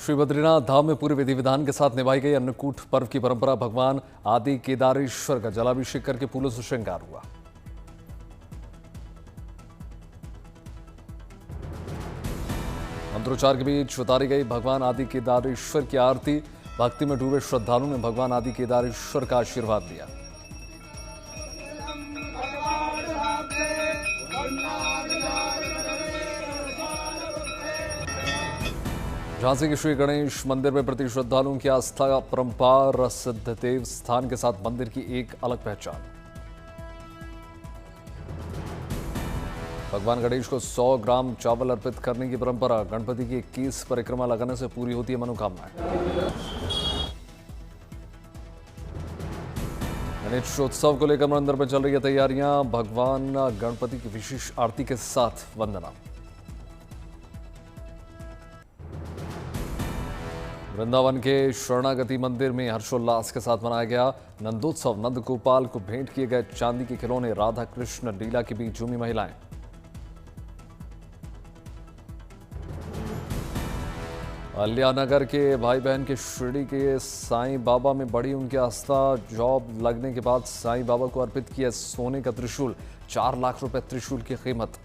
श्री बद्रीनाथ धाम में पूरे विधि विधान के साथ निभाई गई अन्नकूट पर्व की परंपरा भगवान आदि केदारेश्वर का जलाभिषेक करके फूलों से श्रृंगार हुआ। मंत्रोच्चार के बीच उतारी गई भगवान आदि केदारेश्वर की आरती। भक्ति में डूबे श्रद्धालुओं ने भगवान आदि केदारेश्वर का आशीर्वाद लिया। झांसी के श्री गणेश मंदिर में प्रति श्रद्धालुओं की आस्था परंपरा सिद्ध देव स्थान के साथ मंदिर की एक अलग पहचान। भगवान गणेश को 100 ग्राम चावल अर्पित करने की परंपरा। गणपति की 21 परिक्रमा लगाने से पूरी होती है मनोकामनाएं। गणेशोत्सव को लेकर मंदिर में चल रही है तैयारियां। भगवान गणपति की विशेष आरती के साथ वंदना। वृंदावन के शरणागति मंदिर में हर्षोल्लास के साथ मनाया गया नंदोत्सव। नंद गोपाल को भेंट किए गए चांदी के खिलौने। राधा कृष्ण लीला के बीच झूमी महिलाएं। अल्यानगर के भाई बहन के शिरडी के साईं बाबा में बढ़ी उनकी आस्था। जॉब लगने के बाद साईं बाबा को अर्पित किया सोने का त्रिशूल। 4 लाख रुपए त्रिशूल की कीमत।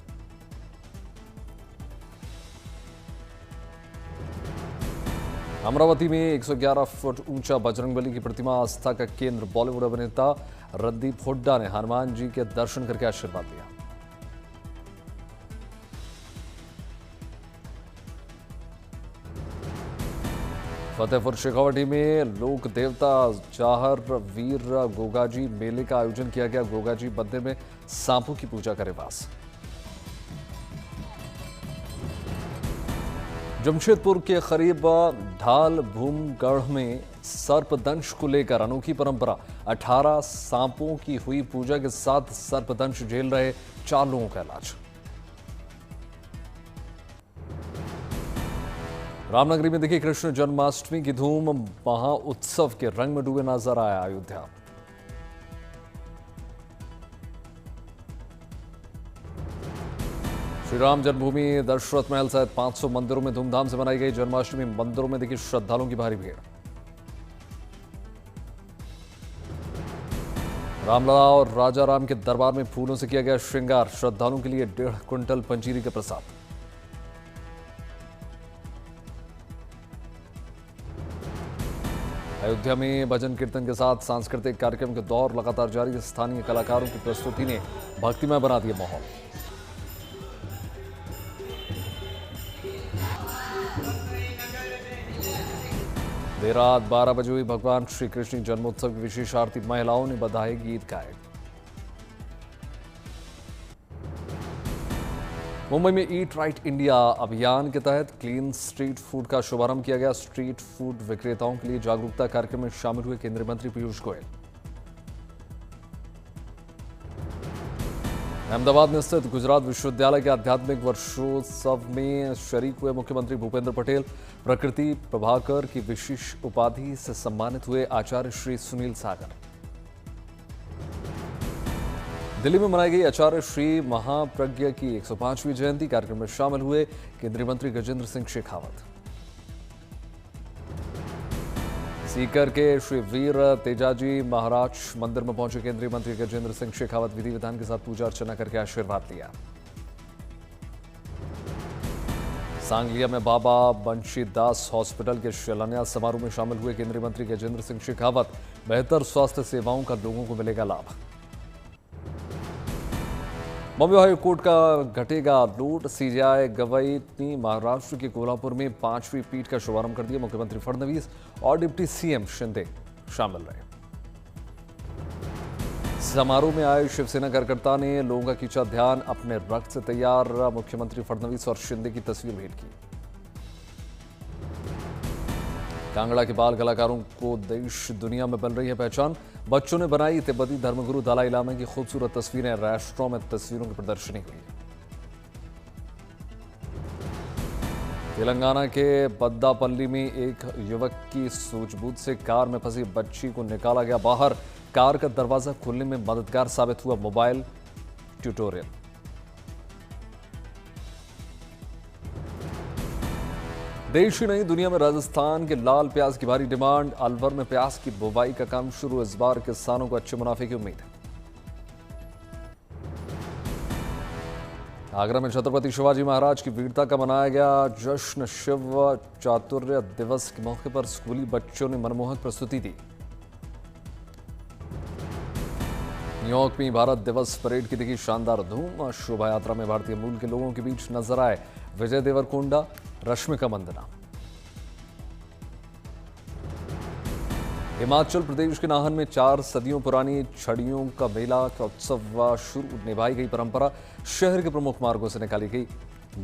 अमरावती में 111 फुट ऊंचा बजरंगबली की प्रतिमा आस्था का केंद्र। बॉलीवुड अभिनेता रणदीप हुड्डा ने हनुमान जी के दर्शन करके आशीर्वाद लिया। फतेहपुर शेखावटी में लोक देवता जाहर वीर गोगाजी मेले का आयोजन किया गया। गोगाजी मंदिर में सांपों की पूजा करे वास। जमशेदपुर के करीब ढाल भूमगढ़ में सर्पदंश को लेकर अनोखी परंपरा। 18 सांपों की हुई पूजा के साथ सर्पदंश झेल रहे 4 लोगों का इलाज। रामनगरी में देखी कृष्ण जन्माष्टमी की धूम। महाउत्सव के रंग में डूबे नजर आया अयोध्या। श्री राम जन्मभूमि दशरथ महल सहित 500 मंदिरों में धूमधाम से मनाई गई जन्माष्टमी। मंदिरों में देखी श्रद्धालुओं की भारी भीड़। रामलला और राजा राम के दरबार में फूलों से किया गया श्रृंगार। श्रद्धालुओं के लिए 1.5 क्विंटल पंजीरी का प्रसाद। अयोध्या में भजन कीर्तन के साथ सांस्कृतिक कार्यक्रम के दौर लगातार जारी। स्थानीय कलाकारों की प्रस्तुति ने भक्तिमय बना दिया माहौल। देर रात 12 बजे हुई भगवान श्री कृष्ण जन्मोत्सव की विशेष आरती। महिलाओं ने बधाई गीत गाए। मुंबई में ईट राइट इंडिया अभियान के तहत क्लीन स्ट्रीट फूड का शुभारंभ किया गया। स्ट्रीट फूड विक्रेताओं के लिए जागरूकता कार्यक्रम में शामिल हुए केंद्रीय मंत्री पीयूष गोयल। अहमदाबाद में स्थित गुजरात विश्वविद्यालय के आध्यात्मिक वर्षोत्सव में शरीक हुए मुख्यमंत्री भूपेंद्र पटेल। प्रकृति प्रभाकर की विशेष उपाधि से सम्मानित हुए आचार्य श्री सुनील सागर। दिल्ली में मनाई गई आचार्य श्री महाप्रज्ञ की 105वीं जयंती। कार्यक्रम में शामिल हुए केंद्रीय मंत्री गजेंद्र सिंह शेखावत। सीकर के श्री वीर तेजाजी महाराज मंदिर में पहुंचे केंद्रीय मंत्री गजेंद्र सिंह शेखावत। विधि विधान के साथ पूजा अर्चना करके आशीर्वाद लिया। सांगलिया में बाबा बंशीदास हॉस्पिटल के शिलान्यास समारोह में शामिल हुए केंद्रीय मंत्री गजेंद्र सिंह शेखावत। बेहतर स्वास्थ्य सेवाओं का लोगों को मिलेगा लाभ। बॉम्बे हाई कोर्ट का घटेगा लोड। सीजेआई गवाई ने महाराष्ट्र के कोल्हापुर में 5वीं पीठ का शुभारंभ कर दिया। मुख्यमंत्री फडणवीस और डिप्टी सीएम शिंदे शामिल रहे। समारोह में आए शिवसेना कार्यकर्ता ने लोगों का खींचा ध्यान। अपने रक्त से तैयार मुख्यमंत्री फडणवीस और शिंदे की तस्वीर भेंट की। कांगड़ा के बाल कलाकारों को देश दुनिया में बन रही है पहचान। बच्चों ने बनाई तिब्बती धर्मगुरु दलाई लामा की खूबसूरत तस्वीरें। राष्ट्रों में तस्वीरों की प्रदर्शनी हुई। तेलंगाना के बद्दापल्ली में एक युवक की सूझबूझ से कार में फंसी बच्ची को निकाला गया बाहर। कार का दरवाजा खोलने में मददगार साबित हुआ मोबाइल ट्यूटोरियल। देश ही नहीं, दुनिया में राजस्थान के लाल प्याज की भारी डिमांड। अलवर में प्याज की बुवाई का काम शुरू। इस बार किसानों को अच्छे मुनाफे की उम्मीद है। आगरा में छत्रपति शिवाजी महाराज की वीरता का मनाया गया जश्न। शिव चातुर्य दिवस के मौके पर स्कूली बच्चों ने मनमोहक प्रस्तुति दी। न्यूयॉर्क में भारत दिवस परेड की दिखी शानदार धूम। शोभा यात्रा में भारतीय मूल के लोगों के बीच नजर आए विजय देवरकोंडा, रश्मिका मंदना। हिमाचल प्रदेश के नाहन में 4 सदियों पुरानी छड़ियों का मेला का उत्सव शुरू। निभाई गई परंपरा। शहर के प्रमुख मार्गों से निकाली गई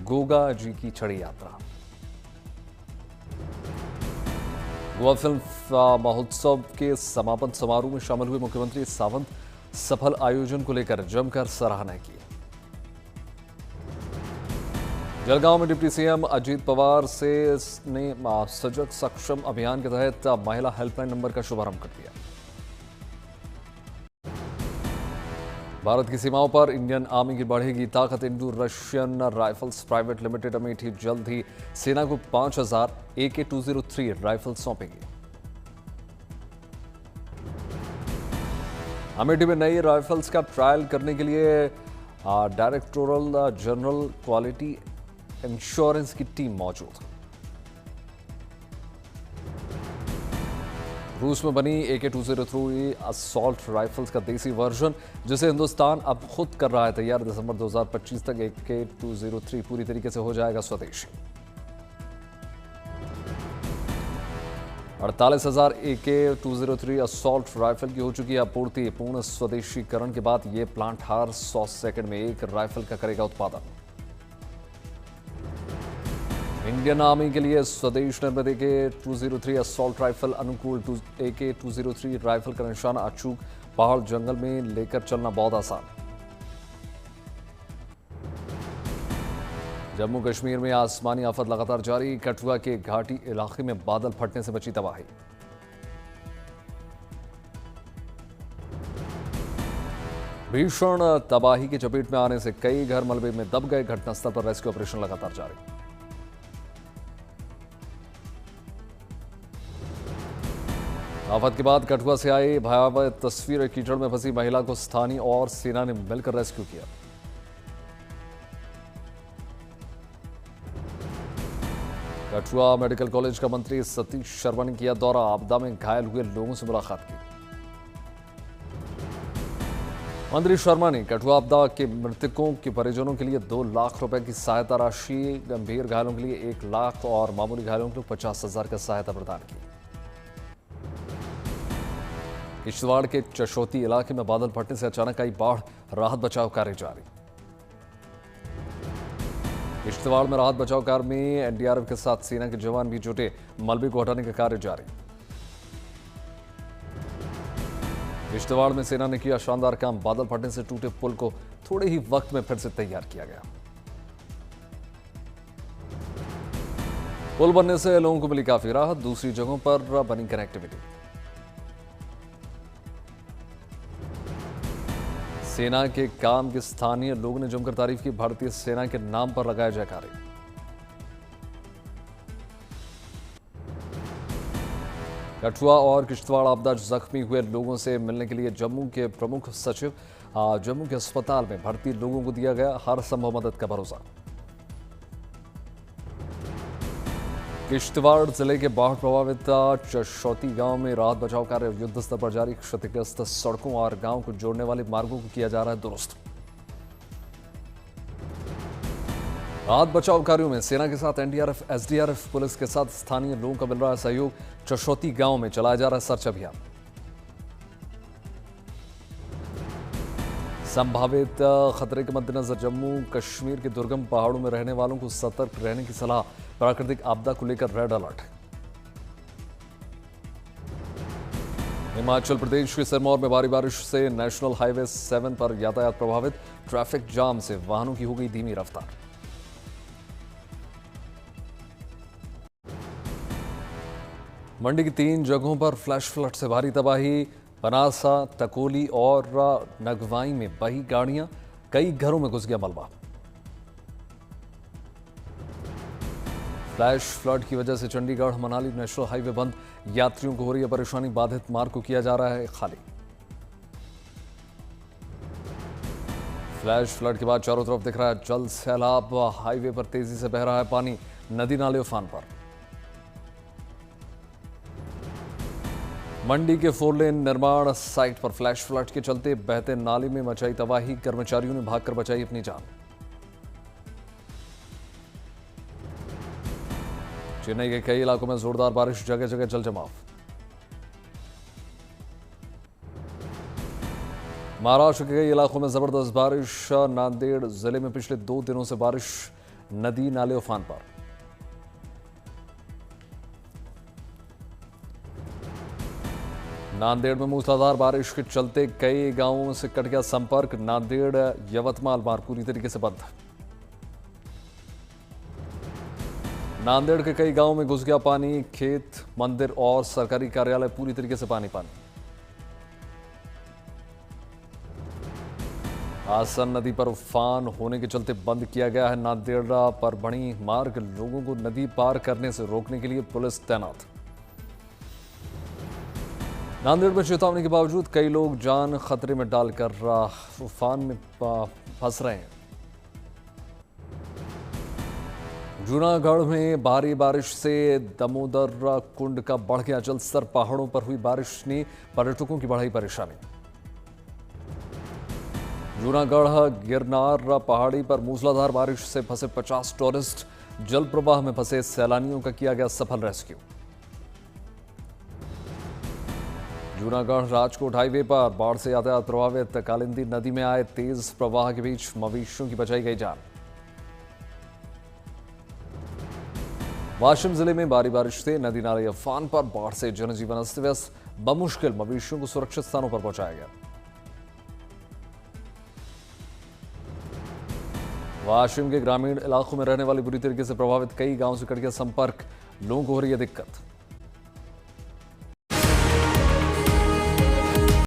गोगा जी की छड़ी यात्रा। गोवा फिल्म महोत्सव के समापन समारोह में शामिल हुए मुख्यमंत्री सावंत। सफल आयोजन को लेकर जमकर सराहना की। जलगांव में डिप्टी सीएम अजीत पवार ने सजग सक्षम अभियान के तहत महिला हेल्पलाइन नंबर का शुभारंभ कर दिया। भारत की सीमाओं पर इंडियन आर्मी की बढ़ेगी ताकत। Indo Russian rifles private limited Amethi जल्द ही सेना को 5000 AK-203 राइफल सौंपेगी। अमेठी में नई राइफल्स का ट्रायल करने के लिए डायरेक्टोरल जनरल क्वालिटी इंश्योरेंस की टीम मौजूद। रूस में बनी AK-203 असॉल्ट राइफल्स का देसी वर्जन, जिसे हिंदुस्तान अब खुद कर रहा है तैयार। दिसंबर 2025 तक AK-203 पूरी तरीके से हो जाएगा स्वदेशी। 48,000 AK-203 असॉल्ट राइफल की हो चुकी है आपूर्ति। पूर्ण स्वदेशीकरण के बाद यह प्लांट हर 100 सेकंड में एक राइफल का करेगा उत्पादन। इंडियन आर्मी के लिए स्वदेश निर्मित AK-203 असॉल्ट राइफल अनुकूल। AK-203 राइफल का निशाना अचूक। पहाड़ जंगल में लेकर चलना बहुत आसान। जम्मू कश्मीर में आसमानी आफत लगातार जारी। कठुआ के घाटी इलाके में बादल फटने से मची तबाही। भीषण तबाही की चपेट में आने से कई घर मलबे में दब गए। घटनास्थल पर रेस्क्यू ऑपरेशन लगातार जारी। आफत के बाद कठुआ से आई भयावह तस्वीर। कीचड़ में फंसी महिला को स्थानीय और सेना ने मिलकर रेस्क्यू किया। कठुआ मेडिकल कॉलेज का मंत्री सतीश शर्मा ने किया दौरा। आपदा में घायल हुए लोगों से मुलाकात की। मंत्री शर्मा ने कठुआ आपदा के मृतकों के परिजनों के लिए 2 लाख रुपए की सहायता राशि, गंभीर घायलों के लिए 1 लाख और मामूली घायलों के लिए 50,000 का सहायता प्रदान की। किश्तवाड़ के चशोती इलाके में बादल फटने से अचानक आई बाढ़। राहत बचाव कार्य जारी। किश्तवाड़ में राहत बचाव कार्य में एनडीआरएफ के साथ सेना के जवान भी जुटे। मलबे को हटाने का कार्य जारी। किश्तवाड़ में सेना ने किया शानदार काम। बादल फटने से टूटे पुल को थोड़े ही वक्त में फिर से तैयार किया गया। पुल बनने से लोगों को मिली काफी राहत। दूसरी जगहों पर बनी कनेक्टिविटी। सेना के काम की स्थानीय लोगों ने जमकर तारीफ की। भारतीय सेना के नाम पर लगाया जयकारे। कठुआ और किश्तवाड़ आपदा जख्मी हुए लोगों से मिलने के लिए जम्मू के प्रमुख सचिव जम्मू के अस्पताल में भर्ती लोगों को दिया गया हर संभव मदद का भरोसा। किश्तवाड़ जिले के बाढ़ प्रभावित चशौती गांव में राहत बचाव कार्य युद्ध स्तर पर जारी। क्षतिग्रस्त सड़कों और गांव को जोड़ने वाले मार्गों को किया जा रहा है दुरुस्त। राहत बचाव कार्यों में सेना के साथ एनडीआरएफ, एसडीआरएफ, पुलिस के साथ स्थानीय लोगों का मिल रहा है सहयोग। चशौती गांव में चलाया जा रहा है सर्च अभियान। संभावित खतरे के मद्देनजर जम्मू कश्मीर के दुर्गम पहाड़ों में रहने वालों को सतर्क रहने की सलाह। प्राकृतिक आपदा को लेकर रेड अलर्ट। हिमाचल प्रदेश के सिरमौर में भारी बारिश से नेशनल हाईवे 7 पर यातायात प्रभावित। ट्रैफिक जाम से वाहनों की हो गई धीमी रफ्तार। मंडी की 3 जगहों पर फ्लैश फ्लड से भारी तबाही। बनासा, टकोली और नगवाई में बही गाड़ियां। कई घरों में घुस गया मलबा। फ्लैश फ्लड की वजह से चंडीगढ़ मनाली नेशनल हाईवे बंद, यात्रियों को हो रही है परेशानी, बाधित मार्ग को किया जा रहा है खाली। फ्लैश फ्लड के बाद चारों तरफ दिख रहा है जल सैलाब, हाईवे पर तेजी से बह रहा है पानी, नदी नाले उफान पर। मंडी के 4 लेन निर्माण साइट पर फ्लैश फ्लड के चलते बहते नाले में मचाई तबाही, कर्मचारियों ने भागकर बचाई अपनी जान। चेन्नई के कई इलाकों में जोरदार बारिश, जगह जगह जल जमाव। महाराष्ट्र के कई इलाकों में जबरदस्त बारिश, नांदेड़ जिले में पिछले 2 दिनों से बारिश, नदी नाले उफान पर। नांदेड़ में मूसलाधार बारिश के चलते कई गांवों से कट गया संपर्क, नांदेड़ यवतमाल मार्ग पूरी तरीके से बंद। नांदेड़ के कई गांवों में घुस गया पानी, खेत, मंदिर और सरकारी कार्यालय पूरी तरीके से पानी पानी। आसन नदी पर उफान होने के चलते बंद किया गया है नांदेड़ परभणी मार्ग, लोगों को नदी पार करने से रोकने के लिए पुलिस तैनात। नांदेड़ में चेतावनी के बावजूद कई लोग जान खतरे में डालकर उफान में फंस रहे हैं। जूनागढ़ में भारी बारिश से दामोदर कुंड का बढ़ गया जलस्तर, पहाड़ों पर हुई बारिश ने पर्यटकों की बढ़ाई परेशानी। जूनागढ़ गिरनार पहाड़ी पर मूसलाधार बारिश से फंसे 50 टूरिस्ट, जल प्रवाह में फंसे सैलानियों का किया गया सफल रेस्क्यू। जूनागढ़ राजकोट हाईवे पर बाढ़ से यातायात प्रभावित, कालिंदी नदी में आए तेज प्रवाह के बीच मवेशियों की बचाई गई जान। वाशिम जिले में भारी बारिश से नदी नाले उफान पर, बाढ़ से जनजीवन अस्त व्यस्त, बमुश्किल मवेशियों को सुरक्षित स्थानों पर पहुंचाया गया। वाशिम के ग्रामीण इलाकों में रहने वाली बुरी तरीके से प्रभावित कई गांवों से कट गया संपर्क, लोगों को हो रही है दिक्कत।